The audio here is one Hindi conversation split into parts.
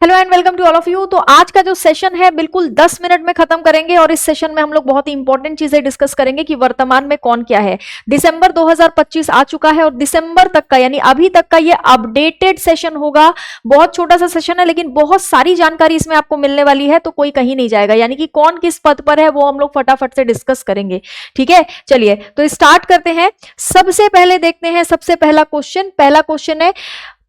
Hello and welcome to all of you. तो आज का जो सेशन है बिल्कुल 10 मिनट में खत्म करेंगे और इस सेशन में हम लोग बहुत ही इंपॉर्टेंट चीजें डिस्कस करेंगे कि वर्तमान में कौन क्या है। दिसंबर 2025 आ चुका है और दिसंबर तक का यानी अभी तक का ये अपडेटेड सेशन होगा। बहुत छोटा सा सेशन है लेकिन बहुत सारी जानकारी इसमें आपको मिलने वाली है, तो कोई कहीं नहीं जाएगा। यानी कि कौन किस पद पर है वो हम लोग फटाफट से डिस्कस करेंगे। ठीक है, चलिए तो स्टार्ट करते हैं। सबसे पहले देखते हैं सबसे पहला क्वेश्चन है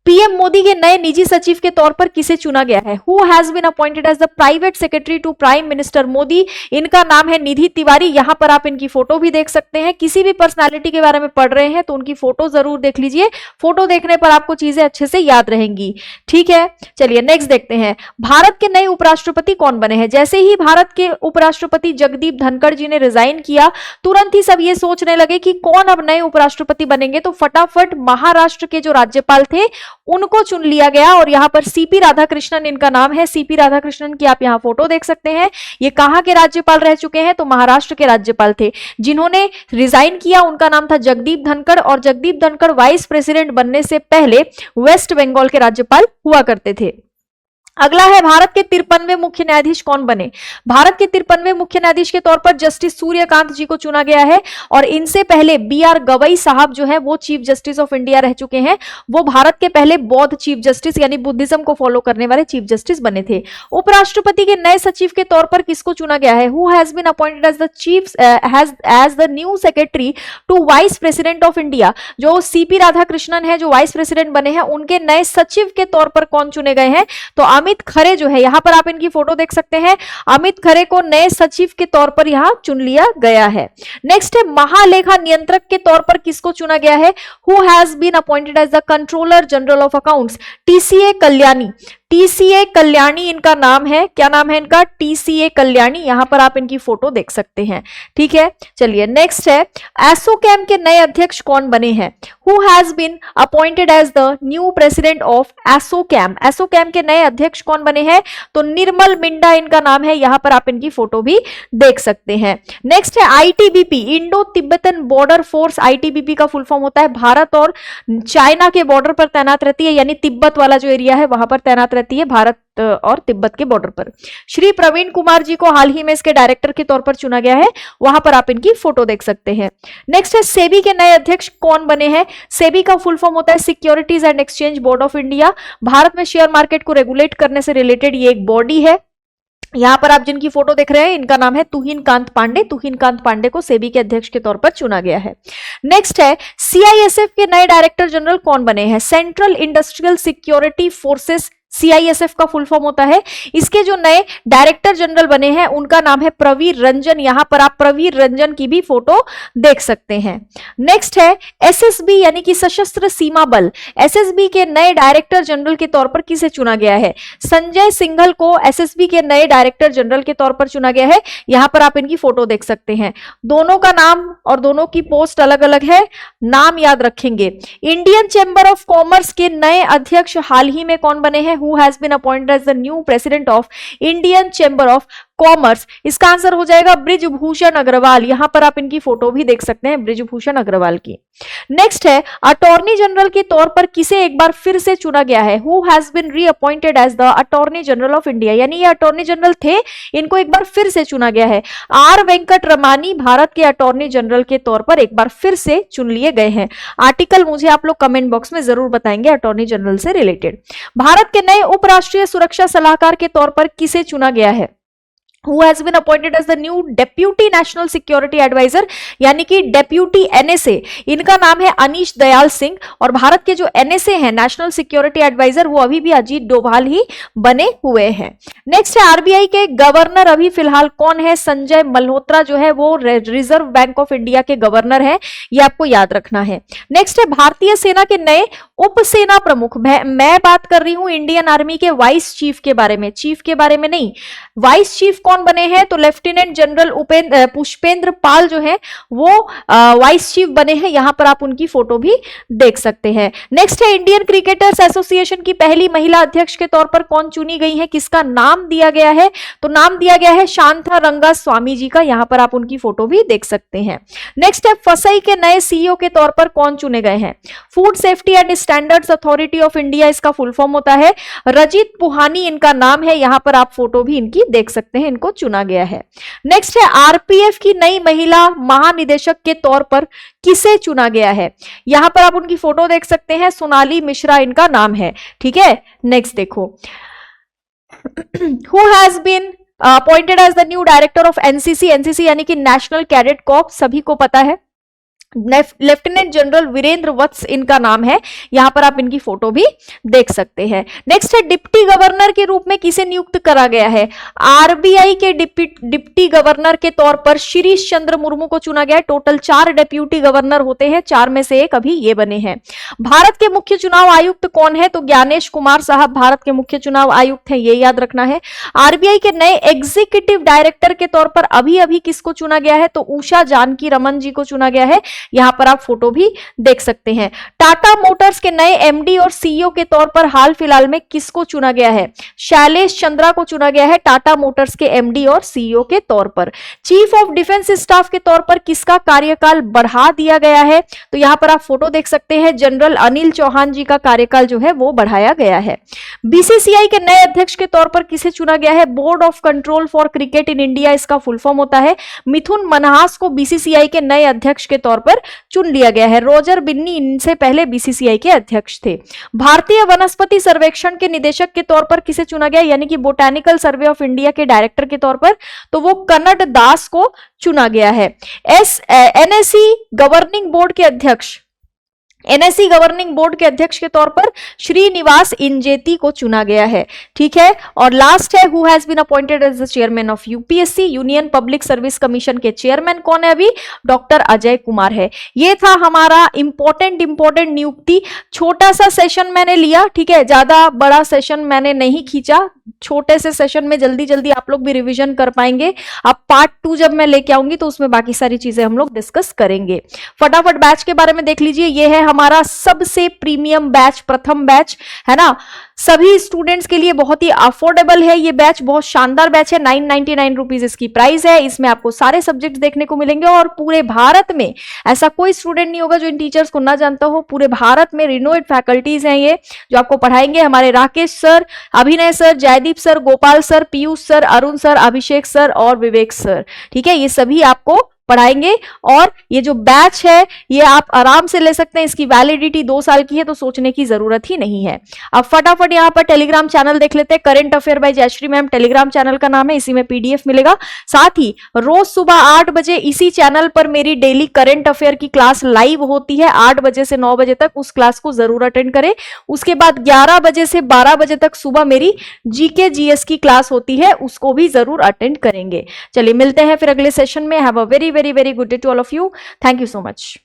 पीएम मोदी के नए निजी सचिव के तौर पर किसे चुना गया है? Who has been appointed as the private secretary to prime minister Modi. इनका नाम है निधि तिवारी। यहां पर आप इनकी फोटो भी देख सकते हैं। किसी भी पर्सनालिटी के बारे में पढ़ रहे हैं तो उनकी फोटो जरूर देख लीजिए। फोटो देखने पर आपको चीजें अच्छे से याद रहेंगी। ठीक है, चलिए नेक्स्ट देखते हैं। भारत के नए उपराष्ट्रपति कौन बने हैं? जैसे ही भारत के उपराष्ट्रपति जगदीप धनखड़ जी ने रिजाइन किया, तुरंत ही सब ये सोचने लगे कि कौन अब नए उपराष्ट्रपति बनेंगे। तो फटाफट महाराष्ट्र के जो राज्यपाल थे उनको चुन लिया गया और यहां पर सीपी राधाकृष्णन इनका नाम है। सीपी राधाकृष्णन की आप यहां फोटो देख सकते हैं। ये कहां के राज्यपाल रह चुके हैं? तो महाराष्ट्र के राज्यपाल थे। जिन्होंने रिजाइन किया उनका नाम था जगदीप धनखड़, और जगदीप धनखड़ वाइस प्रेसिडेंट बनने से पहले वेस्ट बंगाल के राज्यपाल हुआ करते थे। अगला है भारत के 53वें मुख्य न्यायाधीश कौन बने? भारत के 53वें मुख्य न्यायाधीश के तौर पर जस्टिस सूर्यकांत जी को चुना गया है और इनसे पहले बीआर गवई साहब जो है वो चीफ जस्टिस ऑफ इंडिया रह चुके हैं। वो भारत के पहले बौद्ध चीफ जस्टिस यानी बुद्धिज्म को फॉलो करने वाले चीफ जस्टिस बने थे। उपराष्ट्रपति के नए सचिव के तौर पर किसको चुना गया है? Who has been appointed as the chief as the new secretary to vice president of India. जो सीपी राधाकृष्णन है जो वाइस प्रेसिडेंट बने हैं, उनके नए सचिव के तौर पर कौन चुने गए हैं? तो अमित खरे जो है, यहां पर आप इनकी फोटो देख सकते हैं। अमित खरे को नए सचिव के तौर पर यहां चुन लिया गया है। नेक्स्ट है महालेखा नियंत्रक के तौर पर किसको चुना गया है? Who has been appointed as the controller general of accounts. TCA Kalyani. TCA Kalyani इनका नाम है। क्या नाम है इनका? टीसीए कल्याणी। यहां पर आप इनकी फोटो देख सकते हैं। ठीक है, चलिए नेक्स्ट है एसोचैम के नए अध्यक्ष कौन बने हैं? Who has been appointed as the new president of ASSOCHAM. ASSOCHAM के नए अध्यक्ष कौन बने हैं? तो निर्मल मिंडा इनका नाम है। यहां पर आप इनकी फोटो भी देख सकते हैं। नेक्स्ट है ITBP, Indo Tibetan border force. ITBP का फुल फॉर्म होता है भारत और चाइना के बॉर्डर पर तैनात रहती है, यानी तिब्बत वाला जो एरिया है वहां पर तैनात रहती है, भारत और तिब्बत के बॉर्डर पर। श्री प्रवीण कुमार जी को हाल ही में इसके डायरेक्टर के तौर पर चुना गया है। वहां पर आप इनकी फोटो देख सकते हैं। नेक्स्ट है सेबी के नए अध्यक्ष कौन बने हैं? सेबी का फुल फॉर्म होता है securities and exchange board of India. Bharat में शेयर मार्केट को रेगुलेट करने से रिलेटेड ये एक बॉडी है। यहां पर आप जिनकी फोटो देख रहे हैं इनका नाम है तुहिन कांत पांडे। तुहिन कांत पांडे को सेबी के अध्यक्ष के तौर पर चुना गया है। नेक्स्ट है सीआईएसएफ के नए डायरेक्टर जनरल कौन बने हैं? Central industrial security forces CISF का फुल फॉर्म होता है। इसके जो नए डायरेक्टर जनरल बने हैं उनका नाम है प्रवीर रंजन। यहां पर आप प्रवीर रंजन की भी फोटो देख सकते हैं। नेक्स्ट है एसएसबी यानी कि सशस्त्र सीमा बल। एसएसबी के नए डायरेक्टर जनरल के तौर पर किसे चुना गया है? संजय सिंघल को एसएसबी के नए डायरेक्टर जनरल के तौर पर चुना गया है। यहां पर आप इनकी फोटो देख सकते हैं। दोनों का नाम और दोनों की पोस्ट अलग अलग है, नाम याद रखेंगे। इंडियन चैम्बर ऑफ कॉमर्स के नए अध्यक्ष हाल ही में कौन बने हैं? Who has been appointed as the new president of Indian Chamber of commerce? इसका आंसर हो जाएगा ब्रिजभूषण अग्रवाल। यहां पर आप इनकी फोटो भी देख सकते हैं, ब्रिजभूषण अग्रवाल की। नेक्स्ट है अटॉर्नी जनरल के तौर पर किसे एक बार फिर से चुना गया है? Who has been reappointed as the attorney general of India. यानी ये अटॉर्नी जनरल थे, इनको एक बार फिर से चुना गया है। आर वेंकट रमानी भारत के अटॉर्नी जनरल के तौर पर एक बार फिर से चुन लिए गए हैं। आर्टिकल मुझे आप लोग कमेंट बॉक्स में जरूर बताएंगे अटॉर्नी जनरल से रिलेटेड। भारत के नए उपराष्ट्रीय सुरक्षा सलाहकार के तौर पर किसे चुना गया है? Who has been appointed as the new Deputy National Security Advisor यानी कि डेप्यूटी एनएसए। इनका नाम है अनीश दयाल सिंह और भारत के जो एनएसए हैं नेशनल सिक्योरिटी एडवाइजर वो अभी भी अजीत डोभाल ही बने हुए हैं। नेक्स्ट है आरबीआई के गवर्नर अभी फिलहाल कौन है? संजय मल्होत्रा जो है वो रिजर्व बैंक ऑफ इंडिया के गवर्नर है, ये आपको याद रखना है। नेक्स्ट है भारतीय सेना के नए उप सेना प्रमुख। मैं बात कर रही हूं इंडियन आर्मी के वाइस चीफ के बारे में, चीफ के बारे में नहीं। वाइस चीफ कौन बने हैं? तो लेफ्टिनेंट जनरल पुष्पेंद्र पाल जो है वो वाइस चीफ बने हैं। यहां पर आप उनकी फोटो भी देख सकते हैं। नेक्स्ट है इंडियन क्रिकेटर्स एसोसिएशन की पहली महिला अध्यक्ष के तौर पर कौन चुनी गई है? किसका नाम दिया गया है? तो नाम दिया गया है शांता रंगा स्वामी जी का। यहां पर आप उनकी फोटो भी देख सकते हैं। नेक्स्ट है फसई के नए सीईओ के तौर पर कौन चुने गए हैं? Food safety and standards authority of India इसका फुल फॉर्म होता है। रजित पुहानी इनका नाम है, यहां पर आप फोटो भी इनकी देख सकते हैं, इनको चुना गया है। नेक्स्ट है आरपीएफ की नई महिला महानिदेशक के तौर पर किसे चुना गया है? यहां पर आप उनकी फोटो देख सकते हैं, सोनाली मिश्रा इनका नाम है। ठीक है, नेक्स्ट देखो, who has been appointed as the new director of NCC, NCC यानी कि नेशनल कैडेट कॉर्प्स, सभी को पता है, लेफ्टिनेंट जनरल वीरेंद्र वत्स इनका नाम है। यहां पर आप इनकी फोटो भी देख सकते हैं। नेक्स्ट है डिप्टी गवर्नर के रूप में किसे नियुक्त करा गया है? आरबीआई के डिप्टी गवर्नर के तौर पर शिरीष चंद्र मुर्मू को चुना गया है। टोटल 4 डिप्टी गवर्नर होते हैं, 4 में से एक अभी ये बने हैं। भारत के मुख्य चुनाव आयुक्त कौन है? तो ज्ञानेश कुमार साहब भारत के मुख्य चुनाव आयुक्त हैं, ये याद रखना है। आरबीआई के नए एग्जीक्यूटिव डायरेक्टर के तौर पर अभी अभी किसको चुना गया है? तो उषा जानकी रमन जी को चुना गया है। यहां पर आप फोटो भी देख सकते हैं। टाटा मोटर्स के नए एमडी और सीईओ के तौर पर हाल फिलहाल में किसको चुना गया है? शैलेश चंद्रा को चुना गया है टाटा मोटर्स के एमडी और सीईओ के तौर पर। चीफ ऑफ डिफेंस स्टाफ के तौर पर किसका कार्यकाल बढ़ा दिया गया है? तो यहां पर आप फोटो देख सकते हैं, जनरल अनिल चौहान जी का कार्यकाल जो है वो बढ़ाया गया है। बीसीसीआई के नए अध्यक्ष के तौर पर किसे चुना गया है? Board of control for cricket in India इसका फुल फॉर्म होता है। मिथुन मनहास को बीसीसीआई के नए अध्यक्ष के तौर पर चुन लिया गया है। रोजर बिन्नी इनसे पहले बीसीसीआई के अध्यक्ष थे। भारतीय वनस्पति सर्वेक्षण के निदेशक के तौर पर किसे चुना गया, यानी कि बोटैनिकल सर्वे ऑफ इंडिया के डायरेक्टर के तौर पर? तो वो कन्नड़ दास को चुना गया है। एनएससी गवर्निंग बोर्ड के अध्यक्ष, एनएससी गवर्निंग बोर्ड के अध्यक्ष के तौर पर श्रीनिवास इंजेती को चुना गया है। ठीक है, और लास्ट है who has been appointed as the chairman of UPSC, Union Public Service Commission के चेयरमैन कौन है अभी? डॉक्टर अजय कुमार है। ये था हमारा इंपॉर्टेंट नियुक्ति। छोटा सा सेशन मैंने लिया, ठीक है, ज्यादा बड़ा सेशन मैंने नहीं खींचा। छोटे से सेशन में जल्दी जल्दी आप लोग भी रिवीजन कर पाएंगे। अब पार्ट 2 जब मैं लेके आऊंगी तो उसमें बाकी सारी चीजें हम लोग डिस्कस करेंगे। फटाफट बैच के बारे में देख लीजिए। ये है हमारा सबसे प्रीमियम बैच, प्रथम बैच है ना। सभी स्टूडेंट्स के लिए बहुत ही अफोर्डेबल है ये बैच, बहुत शानदार बैच है। 999 रुपीज इसकी प्राइस है। इसमें आपको सारे सब्जेक्ट देखने को मिलेंगे और पूरे भारत में ऐसा कोई स्टूडेंट नहीं होगा जो इन टीचर्स को ना जानता हो। पूरे भारत में रिनोवेड फैकल्टीज हैं ये जो आपको पढ़ाएंगे। हमारे Rakesh sir, Abhinay sir, Jaideep sir, Gopal sir, Piyush sir, Arun sir, Abhishek sir और विवेक सर, ठीक है, ये सभी आपको पढ़ाएंगे। और ये जो बैच है ये आप आराम से ले सकते हैं। इसकी वैलिडिटी 2 साल की है, तो सोचने की जरूरत ही नहीं है। अब फटाफट यहाँ पर टेलीग्राम चैनल देख लेते हैं। Current affair by Jayshree ma'am Telegram channel का नाम है, इसी में पीडीएफ मिलेगा। साथ ही रोज सुबह 8 बजे इसी चैनल पर मेरी डेली करंट अफेयर की क्लास लाइव होती है 8 बजे से 9 बजे तक। उस क्लास को जरूर अटेंड करें। उसके बाद 11 बजे से 12 बजे तक सुबह मेरी जीके जीएस की क्लास होती है, उसको भी जरूर अटेंड करेंगे। चलिए मिलते हैं फिर अगले सेशन में। Have a very very very good day to all of you. Thank you so much.